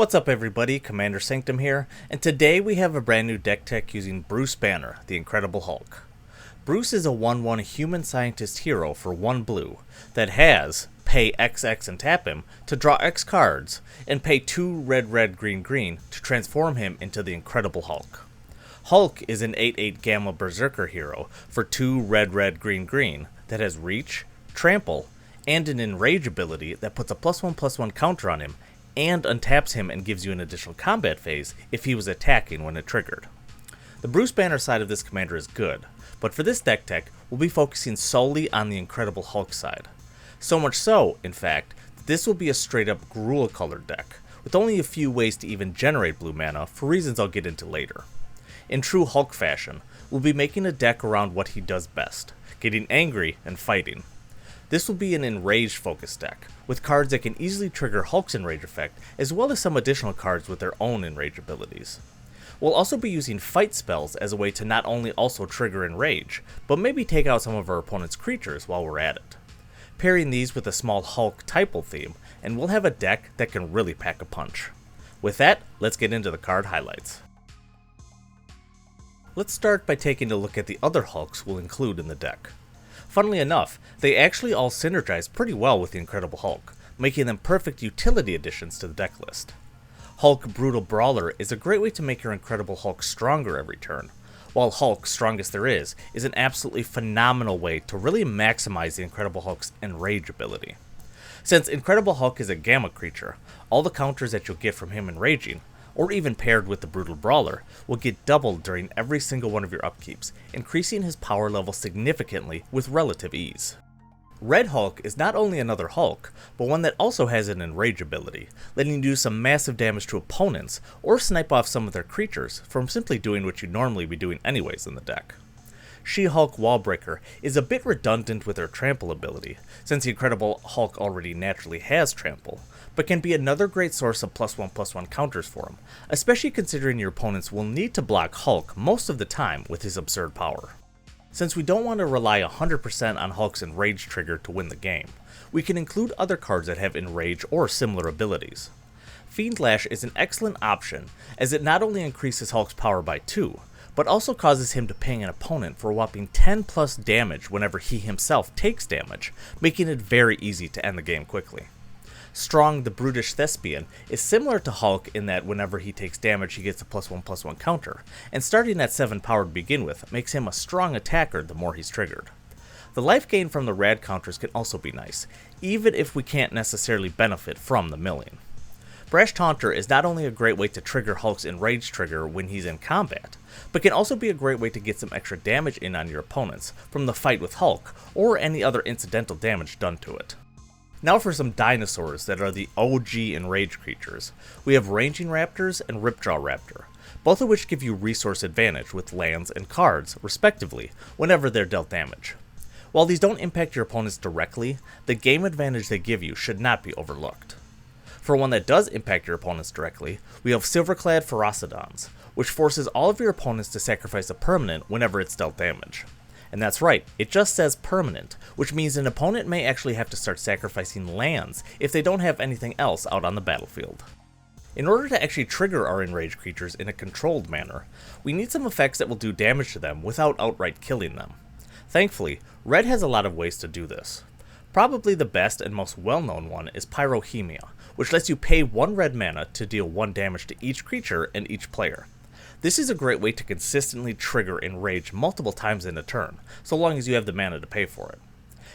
What's up everybody, Commander Sanctum here, and today we have a brand new deck tech using Bruce Banner, the Incredible Hulk. Bruce is a 1/1 human scientist hero for 1 blue that has pay XX and tap him to draw X cards, and pay 2 red green to transform him into the Incredible Hulk. Hulk is an 8/8 Gamma Berserker hero for 2 red green that has reach, trample, and an Enrage ability that puts a +1/+1 counter on him and untaps him and gives you an additional combat phase if he was attacking when it triggered. The Bruce Banner side of this commander is good, but for this deck tech, we'll be focusing solely on the Incredible Hulk side. So much so, in fact, that this will be a straight up Gruul colored deck, with only a few ways to even generate blue mana for reasons I'll get into later. In true Hulk fashion, we'll be making a deck around what he does best, getting angry and fighting. This will be an Enrage focused deck, with cards that can easily trigger Hulk's Enrage effect, as well as some additional cards with their own Enrage abilities. We'll also be using fight spells as a way to not only also trigger Enrage, but maybe take out some of our opponent's creatures while we're at it. Pairing these with a small Hulk typal theme, and we'll have a deck that can really pack a punch. With that, let's get into the card highlights. Let's start by taking a look at the other Hulks we'll include in the deck. Funnily enough, they actually all synergize pretty well with the Incredible Hulk, making them perfect utility additions to the deck list. Hulk Brutal Brawler is a great way to make your Incredible Hulk stronger every turn, while Hulk Strongest There is an absolutely phenomenal way to really maximize the Incredible Hulk's Enrage ability. Since Incredible Hulk is a Gamma creature, all the counters that you'll get from him enraging, or even paired with the Brutal Brawler, will get doubled during every single one of your upkeeps, increasing his power level significantly with relative ease. Red Hulk is not only another Hulk, but one that also has an Enrage ability, letting you do some massive damage to opponents, or snipe off some of their creatures from simply doing what you'd normally be doing anyways in the deck. She-Hulk Wallbreaker is a bit redundant with her trample ability, since the Incredible Hulk already naturally has trample, but can be another great source of +1/+1 counters for him, especially considering your opponents will need to block Hulk most of the time with his absurd power. Since we don't want to rely 100% on Hulk's Enrage trigger to win the game, we can include other cards that have Enrage or similar abilities. Fiendlash is an excellent option, as it not only increases Hulk's power by 2, but also causes him to ping an opponent for a whopping 10+ damage whenever he himself takes damage, making it very easy to end the game quickly. Strong the Brutish Thespian is similar to Hulk in that whenever he takes damage he gets a +1/+1 counter, and starting at 7 power to begin with makes him a strong attacker the more he's triggered. The life gain from the rad counters can also be nice, even if we can't necessarily benefit from the milling. Brash Taunter is not only a great way to trigger Hulk's Enrage trigger when he's in combat, but can also be a great way to get some extra damage in on your opponents from the fight with Hulk, or any other incidental damage done to it. Now for some dinosaurs that are the OG Enrage creatures. We have Ranging Raptors and Ripjaw Raptor, both of which give you resource advantage with lands and cards, respectively, whenever they're dealt damage. While these don't impact your opponents directly, the game advantage they give you should not be overlooked. For one that does impact your opponents directly, we have Silverclad Ferocidons, which forces all of your opponents to sacrifice a permanent whenever it's dealt damage. And that's right, it just says permanent, which means an opponent may actually have to start sacrificing lands if they don't have anything else out on the battlefield. In order to actually trigger our Enraged creatures in a controlled manner, we need some effects that will do damage to them without outright killing them. Thankfully, Red has a lot of ways to do this. Probably the best and most well-known one is Pyrohemia, which lets you pay 1 red mana to deal 1 damage to each creature and each player. This is a great way to consistently trigger Enrage multiple times in a turn, so long as you have the mana to pay for it.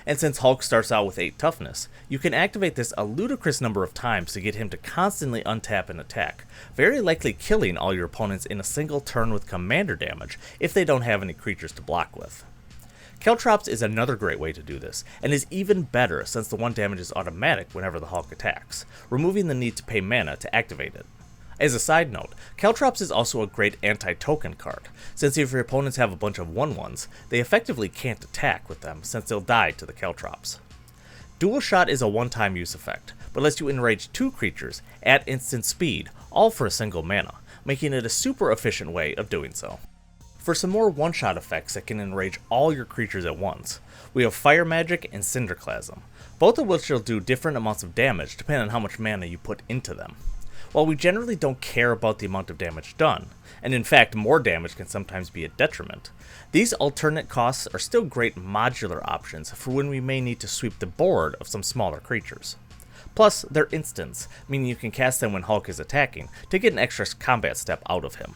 And since Hulk starts out with 8 toughness, you can activate this a ludicrous number of times to get him to constantly untap and attack, very likely killing all your opponents in a single turn with commander damage if they don't have any creatures to block with. Caltrops is another great way to do this, and is even better since the 1 damage is automatic whenever the Hulk attacks, removing the need to pay mana to activate it. As a side note, Caltrops is also a great anti-token card, since if your opponents have a bunch of 1/1s, they effectively can't attack with them since they'll die to the Caltrops. Dual Shot is a one-time use effect, but lets you enrage 2 creatures at instant speed, all for a single mana, making it a super efficient way of doing so. For some more one-shot effects that can enrage all your creatures at once, we have Fire Magic and Cinderclasm, both of which will do different amounts of damage depending on how much mana you put into them. While we generally don't care about the amount of damage done, and in fact more damage can sometimes be a detriment, these alternate costs are still great modular options for when we may need to sweep the board of some smaller creatures. Plus, they're instants, meaning you can cast them when Hulk is attacking to get an extra combat step out of him.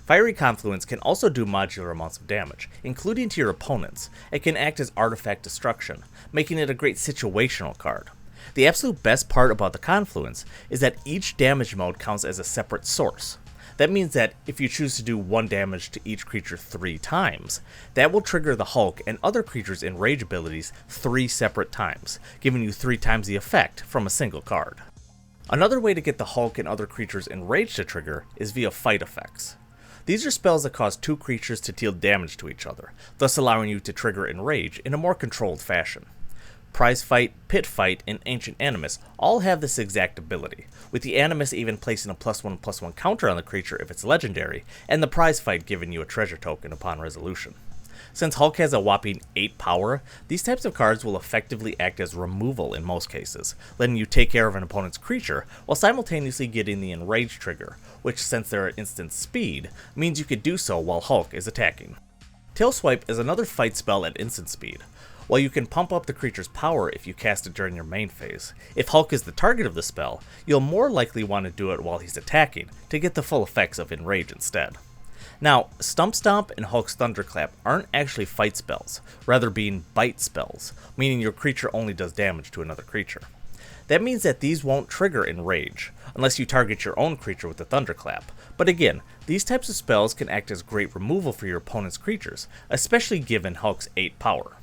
Fiery Confluence can also do modular amounts of damage, including to your opponents. It can act as artifact destruction, making it a great situational card. The absolute best part about the Confluence is that each damage mode counts as a separate source. That means that if you choose to do 1 damage to each creature 3 times, that will trigger the Hulk and other creatures' Enrage abilities 3 separate times, giving you 3 times the effect from a single card. Another way to get the Hulk and other creatures' Enrage to trigger is via fight effects. These are spells that cause 2 creatures to deal damage to each other, thus allowing you to trigger Enrage in a more controlled fashion. Prize Fight, Pit Fight, and Ancient Animus all have this exact ability, with the Animus even placing a +1/+1 counter on the creature if it's legendary, and the Prize Fight giving you a treasure token upon resolution. Since Hulk has a whopping 8 power, these types of cards will effectively act as removal in most cases, letting you take care of an opponent's creature while simultaneously getting the Enrage trigger, which, since they're at instant speed, means you could do so while Hulk is attacking. Tail Swipe is another fight spell at instant speed. While you can pump up the creature's power if you cast it during your main phase, if Hulk is the target of the spell, you'll more likely want to do it while he's attacking to get the full effects of Enrage instead. Now, Stump Stomp and Hulk's Thunderclap aren't actually fight spells, rather being bite spells, meaning your creature only does damage to another creature. That means that these won't trigger Enrage, unless you target your own creature with the Thunderclap, but again, these types of spells can act as great removal for your opponent's creatures, especially given Hulk's 8 power.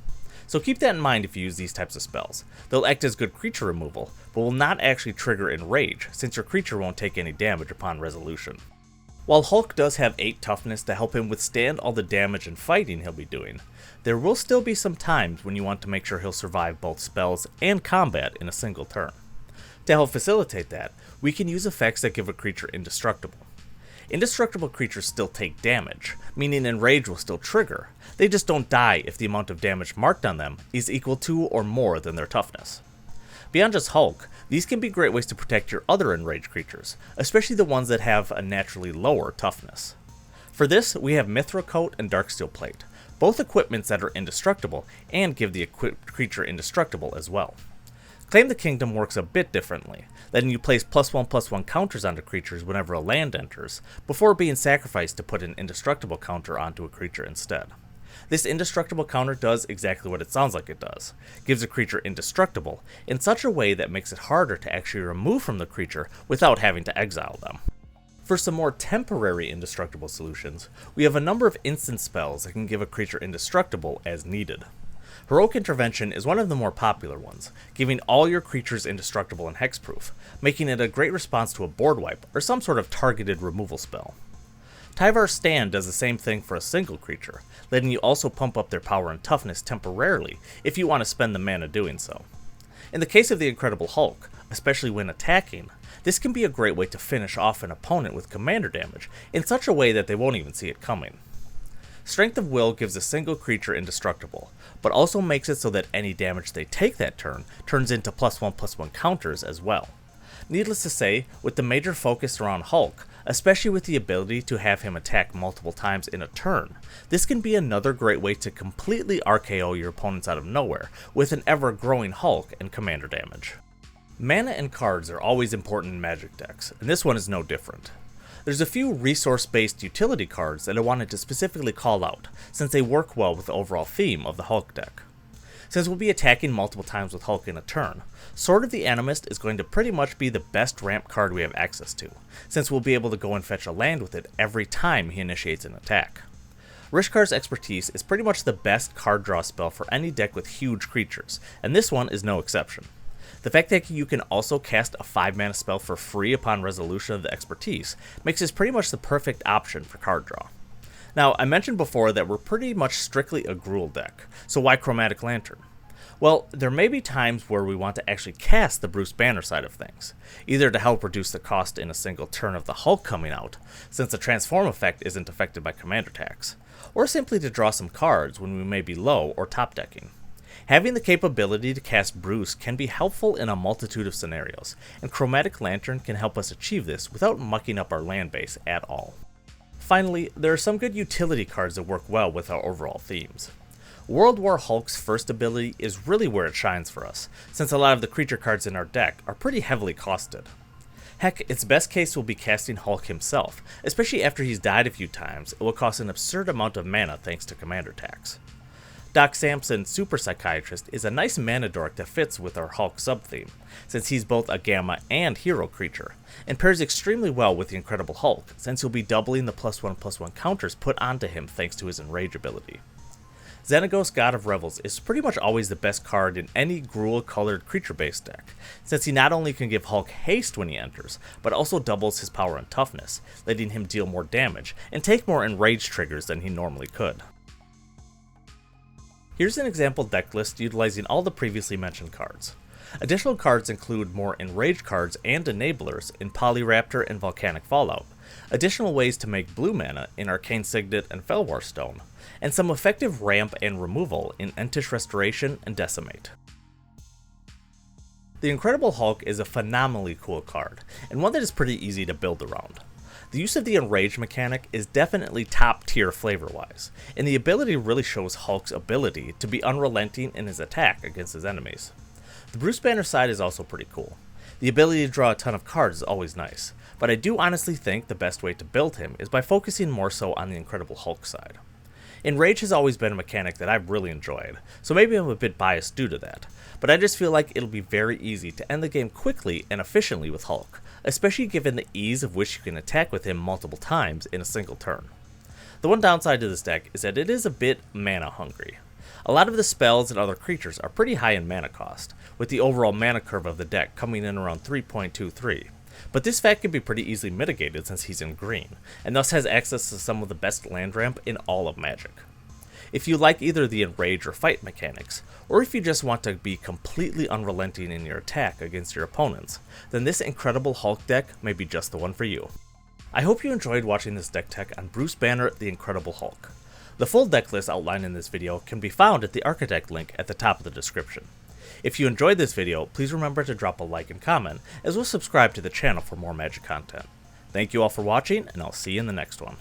So keep that in mind if you use these types of spells. They'll act as good creature removal, but will not actually trigger Enrage, since your creature won't take any damage upon resolution. While Hulk does have 8 toughness to help him withstand all the damage and fighting he'll be doing, there will still be some times when you want to make sure he'll survive both spells and combat in a single turn. To help facilitate that, we can use effects that give a creature indestructible. Indestructible creatures still take damage, meaning Enrage will still trigger. They just don't die if the amount of damage marked on them is equal to or more than their toughness. Beyond just Hulk, these can be great ways to protect your other Enrage creatures, especially the ones that have a naturally lower toughness. For this, we have Mithril Coat and Darksteel Plate, both equipments that are indestructible and give the equipped creature indestructible as well. Claim the Kingdom works a bit differently, letting you place +1/+1 counters onto creatures whenever a land enters, before being sacrificed to put an indestructible counter onto a creature instead. This indestructible counter does exactly what it sounds like it does, gives a creature indestructible in such a way that makes it harder to actually remove from the creature without having to exile them. For some more temporary indestructible solutions, we have a number of instant spells that can give a creature indestructible as needed. Heroic Intervention is one of the more popular ones, giving all your creatures indestructible and hexproof, making it a great response to a board wipe or some sort of targeted removal spell. Tyvar's Stand does the same thing for a single creature, letting you also pump up their power and toughness temporarily if you want to spend the mana doing so. In the case of the Incredible Hulk, especially when attacking, this can be a great way to finish off an opponent with commander damage in such a way that they won't even see it coming. Strength of Will gives a single creature indestructible, but also makes it so that any damage they take that turn turns into +1/+1 counters as well. Needless to say, with the major focus around Hulk, especially with the ability to have him attack multiple times in a turn, this can be another great way to completely RKO your opponents out of nowhere with an ever-growing Hulk and commander damage. Mana and cards are always important in Magic decks, and this one is no different. There's a few resource-based utility cards that I wanted to specifically call out, since they work well with the overall theme of the Hulk deck. Since we'll be attacking multiple times with Hulk in a turn, Sword of the Animist is going to pretty much be the best ramp card we have access to, since we'll be able to go and fetch a land with it every time he initiates an attack. Rishkar's Expertise is pretty much the best card draw spell for any deck with huge creatures, and this one is no exception. The fact that you can also cast a 5-mana spell for free upon resolution of the Expertise makes this pretty much the perfect option for card draw. Now, I mentioned before that we're pretty much strictly a Gruul deck, so why Chromatic Lantern? Well, there may be times where we want to actually cast the Bruce Banner side of things, either to help reduce the cost in a single turn of the Hulk coming out, since the Transform effect isn't affected by commander attacks, or simply to draw some cards when we may be low or top decking. Having the capability to cast Bruce can be helpful in a multitude of scenarios, and Chromatic Lantern can help us achieve this without mucking up our land base at all. Finally, there are some good utility cards that work well with our overall themes. World War Hulk's first ability is really where it shines for us, since a lot of the creature cards in our deck are pretty heavily costed. Heck, its best case will be casting Hulk himself, especially after he's died a few times. It will cost an absurd amount of mana thanks to commander tax. Doc Samson's Super Psychiatrist is a nice mana dork that fits with our Hulk sub-theme, since he's both a Gamma and Hero creature, and pairs extremely well with the Incredible Hulk, since he'll be doubling the +1/+1 counters put onto him thanks to his Enrage ability. Xenagos God of Revels is pretty much always the best card in any Gruul-colored creature-based deck, since he not only can give Hulk haste when he enters, but also doubles his power and toughness, letting him deal more damage and take more Enrage triggers than he normally could. Here's an example deck list utilizing all the previously mentioned cards. Additional cards include more Enrage cards and enablers in Polyraptor and Volcanic Fallout, additional ways to make blue mana in Arcane Signet and Felwar Stone, and some effective ramp and removal in Entish Restoration and Decimate. The Incredible Hulk is a phenomenally cool card, and one that is pretty easy to build around. The use of the Enrage mechanic is definitely top tier flavor-wise, and the ability really shows Hulk's ability to be unrelenting in his attack against his enemies. The Bruce Banner side is also pretty cool. The ability to draw a ton of cards is always nice, but I do honestly think the best way to build him is by focusing more so on the Incredible Hulk side. Enrage has always been a mechanic that I've really enjoyed, so maybe I'm a bit biased due to that, but I just feel like it'll be very easy to end the game quickly and efficiently with Hulk, especially given the ease of which you can attack with him multiple times in a single turn. The one downside to this deck is that it is a bit mana hungry. A lot of the spells and other creatures are pretty high in mana cost, with the overall mana curve of the deck coming in around 3.23. But this fact can be pretty easily mitigated since he's in green, and thus has access to some of the best land ramp in all of Magic. If you like either the Enrage or Fight mechanics, or if you just want to be completely unrelenting in your attack against your opponents, then this Incredible Hulk deck may be just the one for you. I hope you enjoyed watching this deck tech on Bruce Banner the Incredible Hulk. The full deck list outlined in this video can be found at the Architect link at the top of the description. If you enjoyed this video, please remember to drop a like and comment, as well as subscribe to the channel for more Magic content. Thank you all for watching, and I'll see you in the next one.